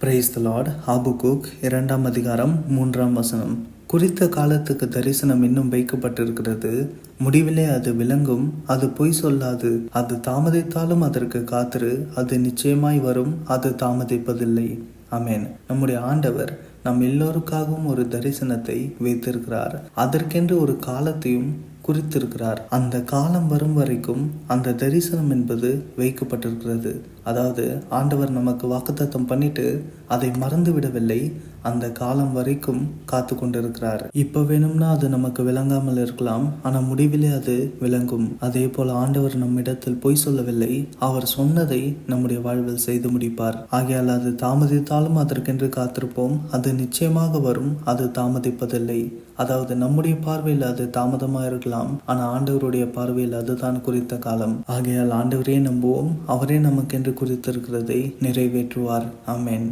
Praise the Lord. ஹாபக்குக் 2ஆம் அதிகாரம் 3ஆம் வசனம். குறித்த காலத்துக்கு தரிசனம் இன்னும் வைக்கப்பட்டிருக்கிறது, முடிவிலே அது விளங்கும், அது பொய் சொல்லாது. அது தாமதித்தாலும் அதற்கு காத்திரு, அது நிச்சயமாய் வரும், அது தாமதிப்பதில்லை. ஆமென். நம்முடைய ஆண்டவர் நம் எல்லோருக்காகவும் ஒரு தரிசனத்தை வைத்திருக்கிறார். அதற்கென்று ஒரு காலத்தையும் குறித்திருக்கிறார். அந்த காலம் வரும் வரைக்கும் அந்த தரிசனம் என்பது வைக்கப்பட்டிருக்கிறது. அதாவது ஆண்டவர் நமக்கு வாக்குத்தத்தம் பண்ணிட்டு அதை மறந்து விடவில்லை. அந்த காலம் வரைக்கும் காத்து கொண்டிருக்கிறார். இப்ப வேணும்னா அது நமக்கு விளங்காமல் இருக்கலாம், ஆனா முடிவிலே அது விளங்கும். அதே போல ஆண்டவர் நம்மிடத்தில் பொய் சொல்லவில்லை. அவர் சொன்னதை நம்முடைய வாழ்வில் செய்து முடிப்பார். ஆகையால் அது தாமதித்தாலும் அதற்கென்று காத்திருப்போம். அது நிச்சயமாக வரும், அது தாமதிப்பதில்லை. அதாவது நம்முடைய பார்வையில் அது தாமதமாக இருக்கலாம், ஆனா ஆண்டவருடைய பார்வையில் அதுதான் குறித்த காலம். ஆகையால் ஆண்டவரே நம்புவோம். அவரே நமக்கென்று குறித்திருக்கிறதை நிறைவேற்றுவார். ஆமென்.